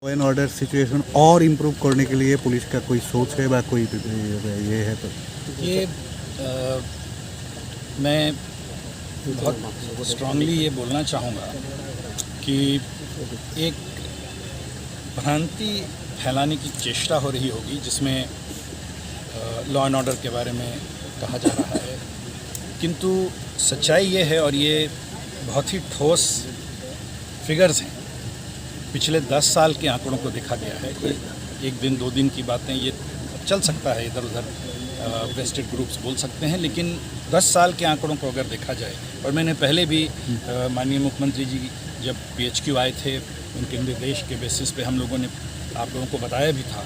Law and order situation और improve करने के लिए पुलिस का कोई सोच है या कोई ये है तो ये मैं बहुत स्ट्रांगली ये बोलना चाहूँगा कि एक भ्रांति फैलाने की चेष्टा हो रही होगी जिसमें लॉ एंड ऑर्डर के बारे में कहा जा रहा है, किंतु सच्चाई ये है और ये बहुत ही ठोस फिगर्स हैं। पिछले 10 साल के आंकड़ों को देखा गया है कि एक दिन 2 दिन की बातें ये चल सकता है, इधर उधर वेस्टेड ग्रुप्स बोल सकते हैं, लेकिन 10 साल के आंकड़ों को अगर देखा जाए, और मैंने पहले भी माननीय मुख्यमंत्री जी जब PHQ आए थे उनके निर्देश के बेसिस पे हम लोगों ने आप लोगों को बताया भी था,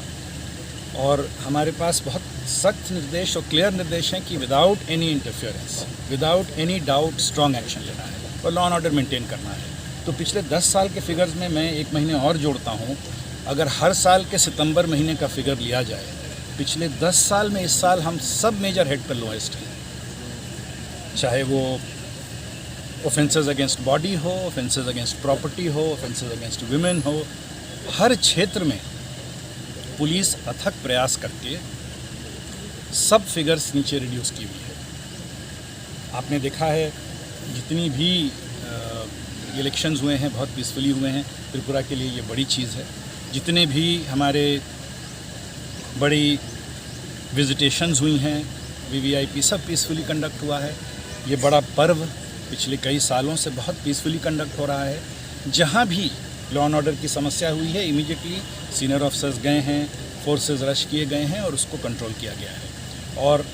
और हमारे पास बहुत सख्त निर्देश और क्लियर निर्देश हैं कि without any interference, without any doubt strong action लेना है और लॉ एंड ऑर्डर मेंटेन करना है। तो पिछले 10 साल के फिगर्स में मैं 1 महीने और जोड़ता हूँ। अगर हर साल के सितंबर महीने का फिगर लिया जाए, पिछले 10 साल में इस साल हम सब मेजर हेड पर लोएस्ट हैं, चाहे वो ऑफेंसेस अगेंस्ट बॉडी हो, ऑफेंसेस अगेंस्ट प्रॉपर्टी हो, ऑफेंसेस अगेंस्ट वुमेन हो, हर क्षेत्र में पुलिस अथक प्रयास करके सब फिगर्स नीचे रिड्यूस की हुई है। आपने देखा है जितनी भी इलेक्शंस हुए हैं बहुत पीसफुली हुए हैं, त्रिपुरा के लिए ये बड़ी चीज़ है। जितने भी हमारे बड़ी विजिटेशंस हुई हैं, VVIP सब पीसफुली कंडक्ट हुआ है। ये बड़ा पर्व पिछले कई सालों से बहुत पीसफुली कंडक्ट हो रहा है। जहाँ भी लॉ एंड ऑर्डर की समस्या हुई है, इमीडिएटली सीनियर ऑफिसर्स गए हैं, फोर्सेस रश किए गए हैं और उसको कंट्रोल किया गया है। और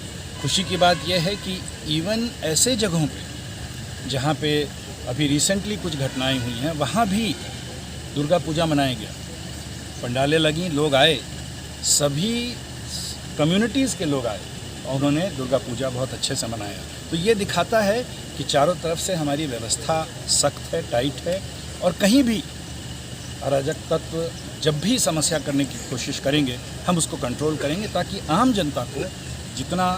खुशी की बात यह है कि इवन ऐसे जगहों पे जहाँ पे अभी रिसेंटली कुछ घटनाएं हुई हैं, वहाँ भी दुर्गा पूजा मनाया गया, पंडालें लगीं, लोग आए, सभी कम्युनिटीज़ के लोग आए और उन्होंने दुर्गा पूजा बहुत अच्छे से मनाया। तो ये दिखाता है कि चारों तरफ से हमारी व्यवस्था सख्त है, टाइट है, और कहीं भी अराजक तत्व जब भी समस्या करने की कोशिश करेंगे हम उसको कंट्रोल करेंगे, ताकि आम जनता को जितना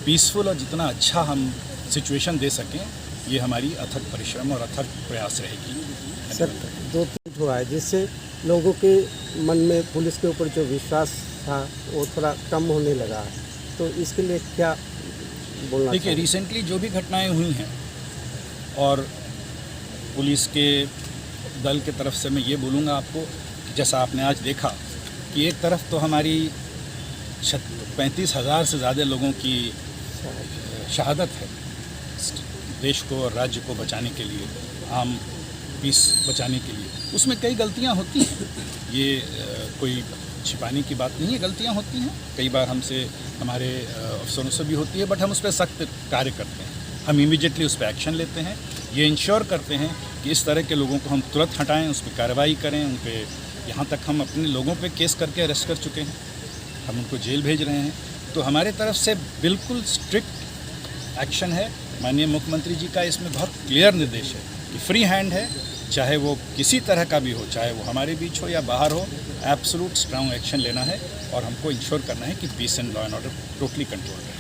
पीसफुल और जितना अच्छा हम सिचुएशन दे सकें, ये हमारी अथक परिश्रम और अथक प्रयास रहेगी। सर, 2 ट्वीट हुआ है जिससे लोगों के मन में पुलिस के ऊपर जो विश्वास था वो थोड़ा कम होने लगा है, तो इसके लिए क्या बोलना? देखिए, रिसेंटली जो भी घटनाएं हुई हैं, और पुलिस के दल के तरफ से मैं ये बोलूँगा आपको कि जैसा आपने आज देखा कि एक तरफ तो हमारी 35,000 से ज़्यादा लोगों की शहादत है देश को और राज्य को बचाने के लिए, आम पीस बचाने के लिए। उसमें कई गलतियां होती हैं, ये कोई छिपाने की बात नहीं है, गलतियां होती हैं, कई बार हमसे हमारे अफसरों से भी होती है, बट हम उस पर सख्त कार्य करते हैं, हम इमीडिएटली उस पर एक्शन लेते हैं। ये इंश्योर करते हैं कि इस तरह के लोगों को हम तुरंत हटाएं, उस पर कार्रवाई करें, उन पर यहाँ तक हम अपने लोगों पे केस करके अरेस्ट कर चुके हैं, हम उनको जेल भेज रहे हैं। तो हमारे तरफ से बिल्कुल स्ट्रिक्ट एक्शन है। माननीय मुख्यमंत्री जी का इसमें बहुत क्लियर निर्देश है कि फ्री हैंड है, चाहे वो किसी तरह का भी हो, चाहे वो हमारे बीच हो या बाहर हो, एब्सोल्यूट स्ट्रांग एक्शन लेना है और हमको इंश्योर करना है कि peace and law and order totally control रहे।